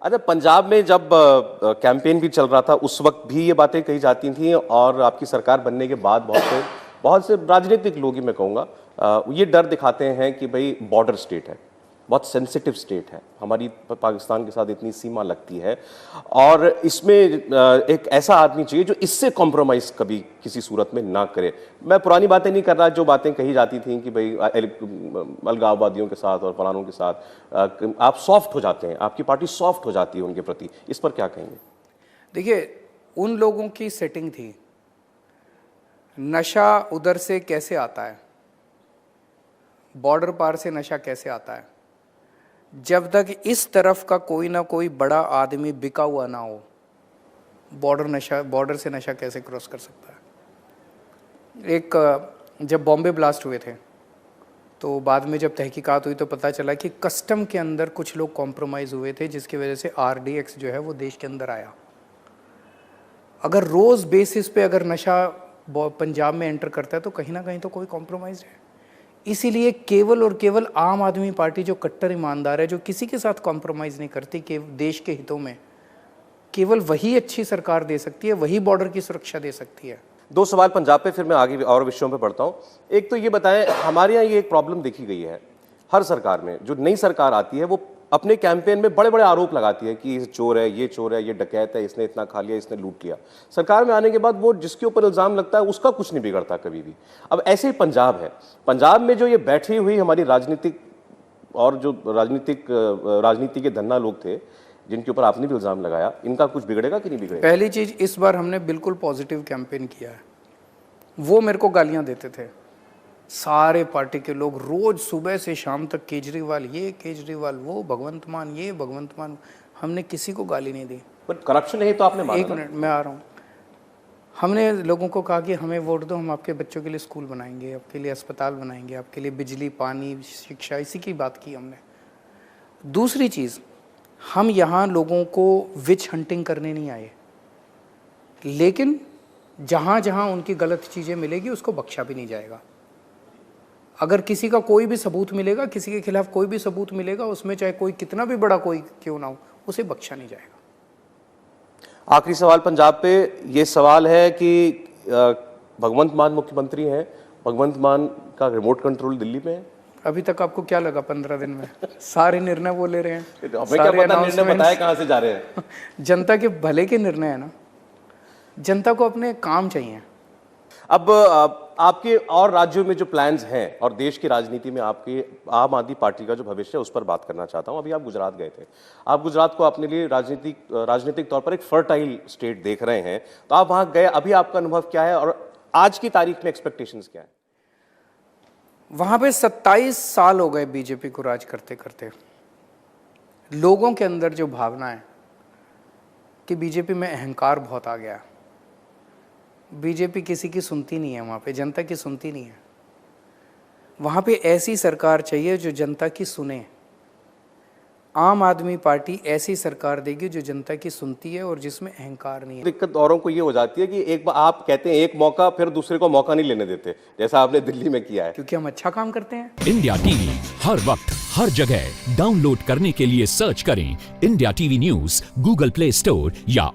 अच्छा, पंजाब में जब कैंपेन भी चल रहा था उस वक्त भी ये बातें कही जाती थी और आपकी सरकार बनने के बाद बहुत से राजनीतिक लोग ही मैं कहूँगा ये डर दिखाते हैं कि भाई बॉर्डर स्टेट है, बहुत सेंसिटिव स्टेट है, हमारी पाकिस्तान के साथ इतनी सीमा लगती है और इसमें एक ऐसा आदमी चाहिए जो इससे कॉम्प्रोमाइज़ कभी किसी सूरत में ना करे। मैं पुरानी बातें नहीं कर रहा, जो बातें कही जाती थी कि भाई अलगाववादियों के साथ और फलानों के साथ आप सॉफ्ट हो जाते हैं, आपकी पार्टी सॉफ्ट हो जाती है उनके प्रति, इस पर क्या कहेंगे? देखिए, उन लोगों की सेटिंग थी, नशा उधर से कैसे आता है, बॉर्डर पार से नशा कैसे आता है, जब तक इस तरफ का कोई ना कोई बड़ा आदमी बिका हुआ ना हो, बॉर्डर से नशा कैसे क्रॉस कर सकता है। जब बॉम्बे ब्लास्ट हुए थे तो बाद में जब तहकीकात हुई तो पता चला कि कस्टम के अंदर कुछ लोग कॉम्प्रोमाइज़ हुए थे, जिसकी वजह से RDX जो है वो देश के अंदर आया। अगर रोज़ बेसिस पे अगर नशा पंजाब में एंटर करता है तो कहीं ना कहीं तो कोई कॉम्प्रोमाइज़ है। इसीलिए केवल और केवल आम आदमी पार्टी जो कट्टर ईमानदार है, जो किसी के साथ कॉम्प्रोमाइज़ नहीं करती, कि देश के हितों में केवल वही अच्छी सरकार दे सकती है, वही बॉर्डर की सुरक्षा दे सकती है। दो सवाल पंजाब पे, फिर मैं आगे और विषयों पे बढ़ता हूँ। एक तो ये बताएं, हमारे यहाँ ये एक प्रॉब्लम देखी गई है हर सरकार में, जो नई सरकार आती है वो अपने कैंपेन में बड़े बड़े आरोप लगाती है कि ये चोर है, ये डकैत है, इसने इतना खा लिया, इसने लूट लिया। सरकार में आने के बाद वो जिसके ऊपर इल्ज़ाम लगता है उसका कुछ नहीं बिगड़ता कभी भी। अब ऐसे ही पंजाब है, पंजाब में जो ये बैठी हुई हमारी राजनीतिक और जो राजनीति के धन्ना लोग थे जिनके ऊपर आपने भी इल्ज़ाम लगाया, इनका कुछ बिगड़ेगा कि नहीं बिगड़ेगा? पहली चीज़, इस बार हमने बिल्कुल पॉजिटिव कैंपेन किया है। वो मेरे को गालियाँ देते थे सारे पार्टी के लोग, रोज सुबह से शाम तक केजरीवाल ये, केजरीवाल वो, भगवंत मान ये, भगवंत मान। हमने किसी को गाली नहीं दी। बट करप्शन है तो आपने माना। एक मिनट, मैं आ रहा हूँ। हमने लोगों को कहा कि हमें वोट दो, हम आपके बच्चों के लिए स्कूल बनाएंगे, आपके लिए अस्पताल बनाएंगे, आपके लिए बिजली, पानी, शिक्षा, इसी की बात की हमने। दूसरी चीज़, हम यहाँ लोगों को विच हंटिंग करने नहीं आए, लेकिन जहाँ जहाँ उनकी गलत चीज़ें मिलेगी उसको बख्शा भी नहीं जाएगा। अगर किसी का कोई भी सबूत मिलेगा, किसी के खिलाफ कोई भी सबूत मिलेगा, उसमें चाहे कोई कितना भी बड़ा कोई क्यों ना हो, उसे बख्शा नहीं जाएगा। आखिरी सवाल पंजाब पे ये सवाल है कि भगवंत मान मुख्यमंत्री हैं, भगवंत मान का रिमोट कंट्रोल दिल्ली में है। अभी तक आपको क्या लगा 15 दिन में? सारे निर्णय वो ले रहे हैं। हमें क्या पता निर्णय बताए कहाँ से जा रहे हैं? जनता के भले के निर्णय है ना, जनता को अपने काम चाहिए। अब आपके और राज्यों में जो प्लान्स हैं और देश की राजनीति में आपकी आम आदमी पार्टी का जो भविष्य है उस पर बात करना चाहता हूं। अभी आप गुजरात गए थे, आप गुजरात को अपने लिए राजनीतिक तौर पर एक फर्टाइल स्टेट देख रहे हैं, तो आप वहां गए, अभी आपका अनुभव क्या है और आज की तारीख में एक्सपेक्टेशंस क्या है? वहां पे 27 साल हो गए बीजेपी को राज करते करते। लोगों के अंदर जो भावना है कि बीजेपी में अहंकार बहुत आ गया, बीजेपी किसी की सुनती नहीं है, वहाँ पे जनता की सुनती नहीं है। वहाँ पे ऐसी सरकार चाहिए जो जनता की सुने। आम आदमी पार्टी ऐसी सरकार देगी जो जनता की सुनती है और जिसमें अहंकार नहीं है। दिक्कत औरों को ये हो जाती है कि एक बार आप कहते हैं एक मौका, फिर दूसरे को मौका नहीं लेने देते, जैसा आपने दिल्ली में किया है। क्योंकि हम अच्छा काम करते हैं। इंडिया टीवी हर वक्त हर जगह डाउनलोड करने के लिए सर्च करें India TV news Google play store या